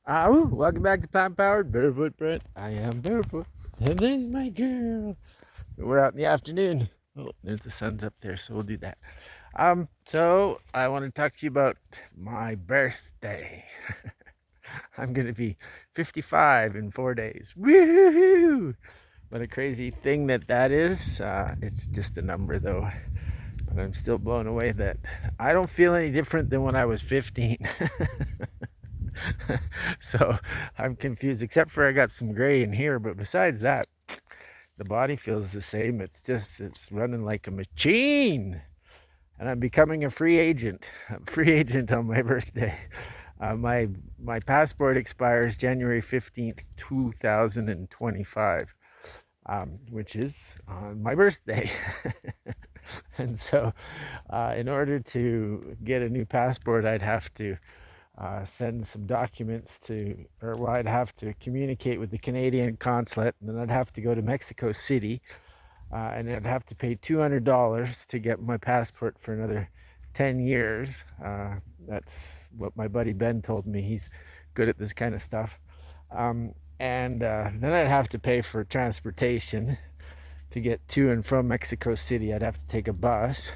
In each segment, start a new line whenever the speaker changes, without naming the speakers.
Welcome back to Plant Powered Barefoot Brent. I am barefoot. And there's my girl. We're out in the afternoon. Oh, there's the sun's up there, so we'll do that. So I want to talk to you about my birthday. I'm gonna be 55 in 4 days. Woohoo! What a crazy thing that is. It's just a number though. But I'm still blown away that I don't feel any different than when I was 15. So I'm confused, except for I got some gray in here, but besides that, the body feels the same. It's running like a machine. And I'm becoming a free agent. I'm a free agent on my birthday. My passport expires January 15th, 2025, which is on my birthday. And so in order to get a new passport, I'd have to send some documents I'd have to communicate with the Canadian consulate, and then I'd have to go to Mexico City, and I'd have to pay $200 to get my passport for another 10 years. That's what my buddy Ben told me. He's good at this kind of stuff. And then I'd have to pay for transportation to get to and from Mexico City. I'd have to take a bus.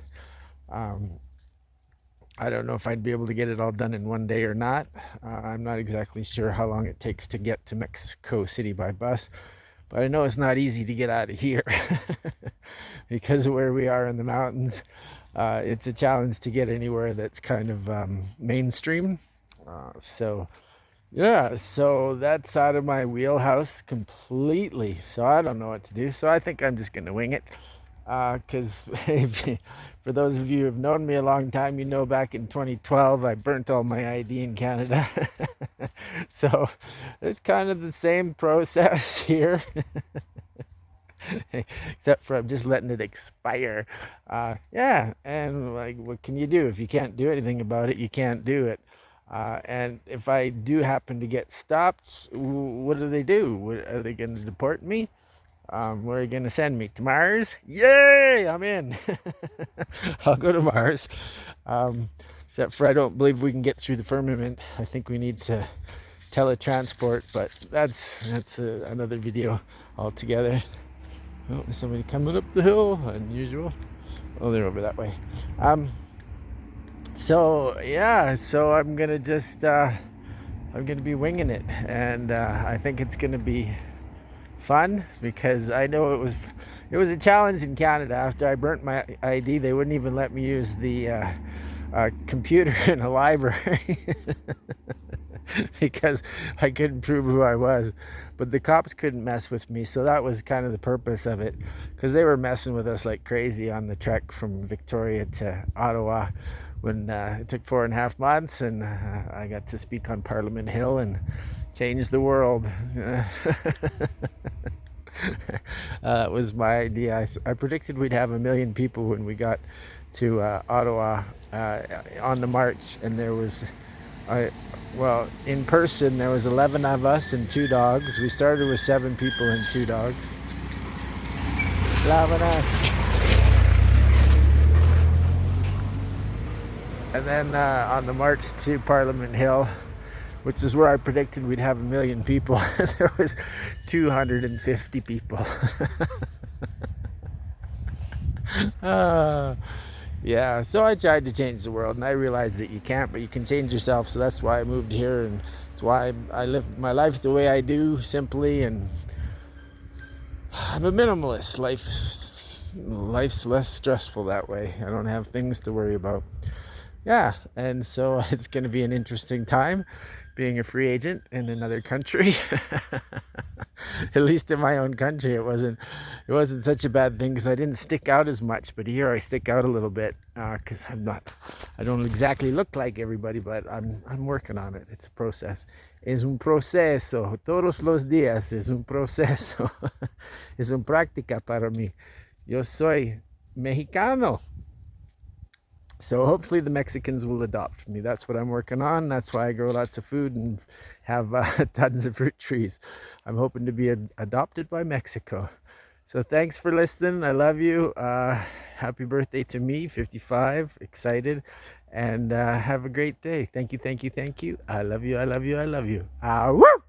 I don't know if I'd be able to get it all done in one day or not. I'm not exactly sure how long it takes to get to Mexico City by bus, but I know it's not easy to get out of here because of where we are in the mountains. It's a challenge to get anywhere that's kind of mainstream. So that's out of my wheelhouse completely. So I don't know what to do. So I think I'm just going to wing it. Because for those of you who have known me a long time, you know back in 2012 I burnt all my ID in Canada. So it's kind of the same process here. Except for I'm just letting it expire. And like, what can you do? If you can't do anything about it, you can't do it. And if I do happen to get stopped, what do they do? Are they going to deport me? Where are you going to send me? To Mars? Yay! I'm in. I'll go to Mars. Except for I don't believe we can get through the firmament. I think we need to teletransport, but that's another video altogether. Oh, there's somebody coming up the hill. Unusual. Oh, they're over that way. So I'm gonna I'm gonna be winging it, and I think it's gonna be fun because I know it was a challenge in Canada. After I burnt my ID, they wouldn't even let me use the computer in a library because I couldn't prove who I was. But the cops couldn't mess with me, so that was kind of the purpose of it, because they were messing with us like crazy on the trek from Victoria to Ottawa when it took 4.5 months, and I got to speak on Parliament Hill and change the world. That was my idea. I predicted we'd have 1 million people when we got to Ottawa on the march, and there was, in person there was 11 of us and 2 dogs. We started with 7 people and 2 dogs. Loving us. And then on the march to Parliament Hill, which is where I predicted we'd have 1 million people, there was 250 people. So I tried to change the world, and I realized that you can't, but you can change yourself. So that's why I moved here, and it's why I live my life the way I do, simply. And I'm a minimalist. Life's less stressful that way. I don't have things to worry about. And so it's going to be an interesting time being a free agent in another country. At least in my own country, it wasn't such a bad thing because I didn't stick out as much. But here I stick out a little bit because I don't exactly look like everybody, but I'm working on it. It's a process. Es un proceso. Todos los días es un proceso. Es una práctica para mí. Yo soy mexicano. So hopefully the Mexicans will adopt me. That's what I'm working on. That's why I grow lots of food and have tons of fruit trees. I'm hoping to be adopted by Mexico. So thanks for listening. I love you. Happy birthday to me, 55. Excited. and have a great day. Thank you, thank you, thank you. I love you, I love you, I love you. Woo!